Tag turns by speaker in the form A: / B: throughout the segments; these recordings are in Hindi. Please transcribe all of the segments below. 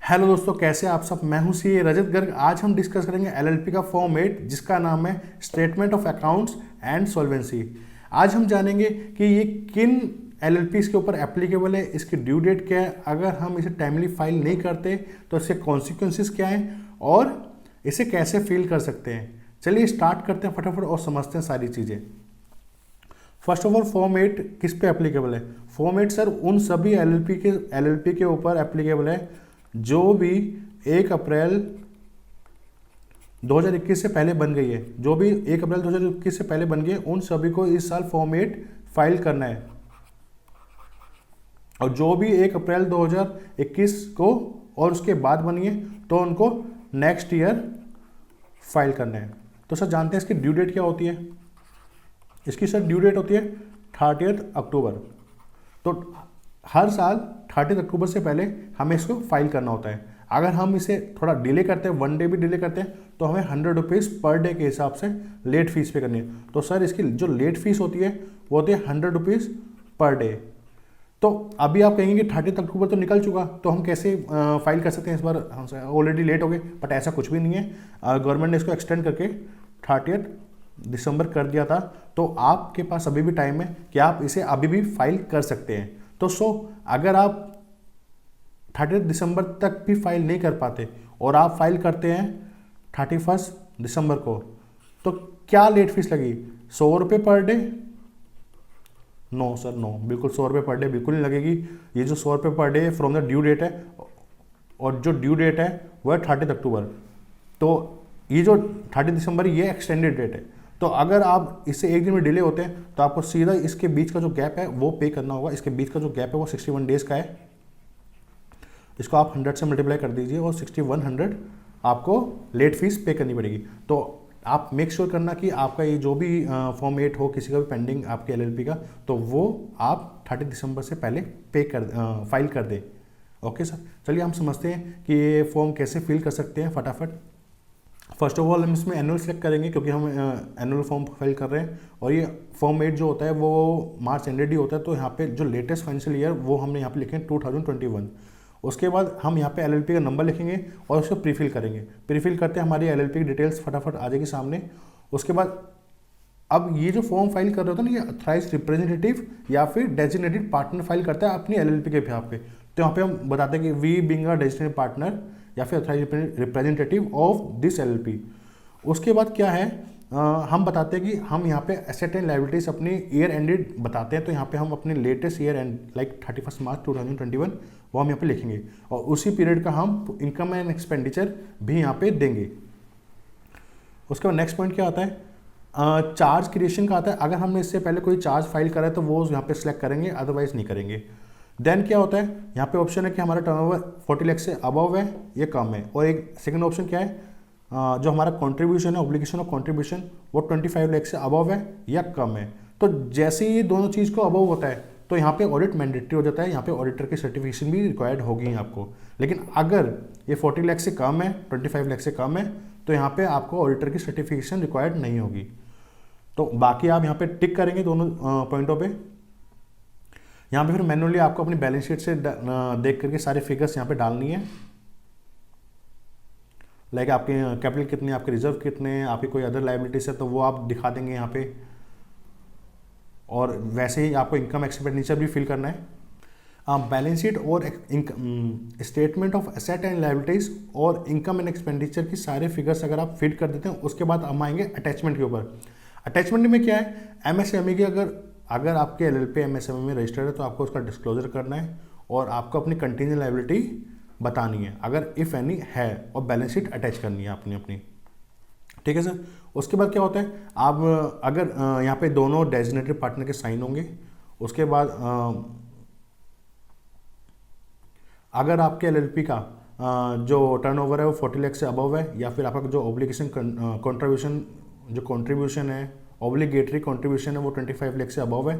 A: हेलो दोस्तों, कैसे आप सब। मैं हूं सी रजत गर्ग। आज हम डिस्कस करेंगे एलएलपी का फॉर्म 8 जिसका नाम है statement of accounts and solvency. आज हम जानेंगे कि ये किन एलएलपीज के ऊपर एप्लीकेबल है, इसकी ड्यू डेट क्या है, अगर हम इसे टाइमली फाइल नहीं करते तो इसके कॉन्सिक्वेंसेस क्या हैं और इसे कैसे फील कर सकते हैं। चलिए स्टार्ट करते हैं फटाफट और समझते हैं सारी चीज़ें। फर्स्ट ऑफ ऑल, फॉर्म 8 किस पे एप्लीकेबल है। फॉर्म 8 सर उन सभी एलएलपी के ऊपर एप्लीकेबल है जो भी 1 अप्रैल 2021 से पहले बन गई है। जो भी 1 अप्रैल 2021 से पहले बन गई है उन सभी को इस साल फॉर्म 8 फाइल करना है, और जो भी 1 अप्रैल 2021 को और उसके बाद बनी है तो उनको नेक्स्ट ईयर फाइल करना है। तो सर जानते हैं इसकी ड्यू डेट क्या होती है। इसकी सर ड्यू डेट होती है 30 अक्टूबर। तो हर साल 30 अक्टूबर से पहले हमें इसको फाइल करना होता है। अगर हम इसे थोड़ा डिले करते हैं, 1 डे भी डिले करते हैं, तो हमें 100 रुपीज़ पर डे के हिसाब से लेट फीस पे करनी है। तो सर इसकी जो लेट फीस होती है वो होती है 100 रुपीज़ पर डे। तो अभी आप कहेंगे कि 30 अक्टूबर तो निकल चुका, तो हम कैसे फाइल कर सकते हैं, इस बार ऑलरेडी लेट हो गए। बट ऐसा कुछ भी नहीं है, गवर्नमेंट ने इसको एक्सटेंड करके 30 दिसंबर कर दिया था। तो आपके पास अभी भी टाइम है कि आप इसे अभी भी फाइल कर सकते हैं। तो अगर आप 30 दिसंबर तक भी फाइल नहीं कर पाते और आप फाइल करते हैं 31 दिसंबर को, तो क्या लेट फीस लगी? 100 रुपये per day? No sir, no, बिल्कुल 100 रुपये पर डे बिल्कुल नहीं लगेगी। ये जो 100 रुपये per day from the due date है, और जो ड्यू डेट है वह 30 अक्टूबर। तो ये जो 30 दिसंबर ये एक्सटेंडेड डेट है। तो अगर आप इससे एक दिन में डिले होते हैं तो आपको सीधा इसके बीच का जो गैप है वो पे करना होगा। इसके बीच का जो गैप है वो 61 डेज़ का है। इसको आप 100 से मल्टीप्लाई कर दीजिए और 6100 आपको लेट फीस पे करनी पड़ेगी। तो आप मेक श्योर करना कि आपका ये जो भी फॉर्म 8 हो, किसी का भी पेंडिंग आपके एलएलपी का, तो वो आप 30 दिसंबर से पहले फाइल कर दें। ओके सर, चलिए हम समझते हैं कि ये फॉर्म कैसे फिल कर सकते हैं फटाफट। फर्स्ट ऑफ ऑल हम इसमें एनुअल सेलेक्ट करेंगे क्योंकि हम एनुअल फॉर्म फाइल कर रहे हैं, और ये फॉर्म 8 जो होता है वो मार्च एंडेड ही होता है। तो यहाँ पे जो लेटेस्ट फाइनेंशियल ईयर वो हमने यहाँ पे लिखे 2021। उसके बाद हम यहाँ पे एलएलपी का नंबर लिखेंगे और उसको प्रीफिल करेंगे। प्रीफिल करते हमारी एलएलपी की डिटेल्स फटाफट आ जाएगी सामने। उसके बाद अब ये जो फॉर्म फाइल कर रहे होता है ना, ये अथराइज रिप्रेजेंटेटिव या फिर डेजिग्नेटेड पार्टनर फाइल करता है अपनी एलएलपी के बिहाफ पे। तो यहाँ पे हम बताते हैं कि we being a designated partner या फिर authorize representative of this LLP. उसके बाद क्या है, हम बताते हैं कि हम यहाँ पे एसेट एंड लायबिलिटीज अपनी ईयर एंडेड बताते हैं। तो यहाँ पे हम अपने लेटेस्ट ईयर एंड लाइक 31 मार्च 2021 वो हम यहाँ पे लिखेंगे, और उसी पीरियड का हम इनकम एंड एक्सपेंडिचर भी यहाँ पे देंगे। उसके बाद नेक्स्ट पॉइंट क्या आता है, चार्ज क्रिएशन का आता है। अगर हमने इससे पहले कोई चार्ज फाइल करा है तो वो यहाँ पे सिलेक्ट करेंगे, अदरवाइज नहीं करेंगे। देन क्या होता है, यहाँ पे ऑप्शन है कि हमारा टर्नओवर 40 लाख से अबव है या कम है, और एक सेकंड ऑप्शन क्या है, जो हमारा कंट्रीब्यूशन है, ऑब्लिगेशन ऑफ कंट्रीब्यूशन, वो 25 लाख से अबव है या कम है। तो जैसे ही ये दोनों चीज़ को अबव होता है तो यहाँ पे ऑडिट मैंडेटरी हो जाता है, यहाँ पे ऑडिटर की सर्टिफिकेशन भी रिक्वायर्ड होगी आपको। लेकिन अगर ये 40 लाख से कम है, 25 लाख से कम है, तो यहाँ पे आपको ऑडिटर की सर्टिफिकेशन रिक्वायर्ड नहीं होगी। तो बाकी आप यहाँ पे टिक करेंगे दोनों पॉइंटों पे। यहाँ पे फिर मैनुअली आपको अपनी बैलेंस शीट से देख करके सारे फिगर्स यहाँ पे डालनी है। लाइक आपके कैपिटल कितने, आपके रिजर्व कितने, आपकी कोई अदर लायबिलिटीज है तो वो आप दिखा देंगे यहाँ पे। और वैसे ही आपको इनकम एक्सपेंडिचर भी फिल करना है। बैलेंस शीट और statement of asset and liabilities और इनकम एंड एक्सपेंडिचर की सारे फिगर्स अगर आप फिट कर देते हैं, उसके बाद हम आएंगे अटैचमेंट के ऊपर। अटैचमेंट में क्या है, एमएसएमई की अगर आपके एलएलपी एमएसएमई में रजिस्टर्ड है तो आपको उसका डिस्क्लोजर करना है और आपको अपनी कंटिजेंट लायबिलिटी बतानी है अगर इफ़ एनी है, और बैलेंस शीट अटैच करनी है अपनी। ठीक है सर। उसके बाद क्या होता है, आप अगर यहाँ पे दोनों डेजिग्नेटेड पार्टनर के साइन होंगे। उसके बाद अगर आपके एलएलपी का जो टर्नओवर है वो 40 लाख से अबव है, या फिर आपका जो ऑब्लिगेशन कंट्रीब्यूशन है, ऑब्लिगेटरी कंट्रीब्यूशन है वो 25 लाख से अबव है,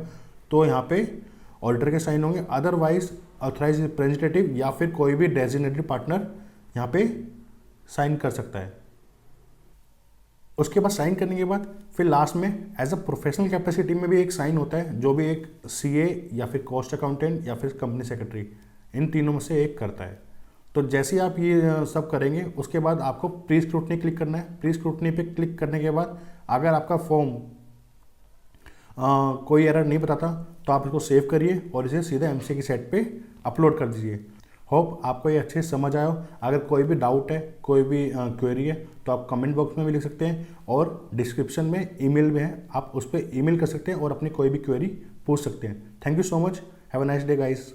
A: तो यहाँ पे ऑडिटर के साइन होंगे। अदरवाइज ऑथराइज रिप्रेजेंटेटिव या फिर कोई भी डेजिग्नेटेड पार्टनर यहाँ पे साइन कर सकता है। उसके बाद साइन करने के बाद फिर लास्ट में एज अ प्रोफेशनल कैपेसिटी में भी एक साइन होता है, जो भी एक सीए या फिर कॉस्ट अकाउंटेंट या फिर कंपनी सेक्रेटरी, इन तीनों में से एक करता है। तो जैसे ही आप ये सब करेंगे उसके बाद आपको प्री स्क्रूटनी क्लिक करना है। प्री स्क्रूटनी पे क्लिक करने के बाद अगर आपका फॉर्म कोई एरर नहीं बताता तो आप इसको सेव करिए और इसे सीधे एमसीए की साइट पे अपलोड कर दीजिए। होप आपको ये अच्छे से समझ आया हो। अगर कोई भी डाउट है, कोई भी क्वेरी है तो आप कमेंट बॉक्स में भी लिख सकते हैं और डिस्क्रिप्शन में ईमेल में है, आप उस पर ईमेल कर सकते हैं और अपनी कोई भी क्वेरी पूछ सकते हैं। Thank you so much. Have a nice day guys.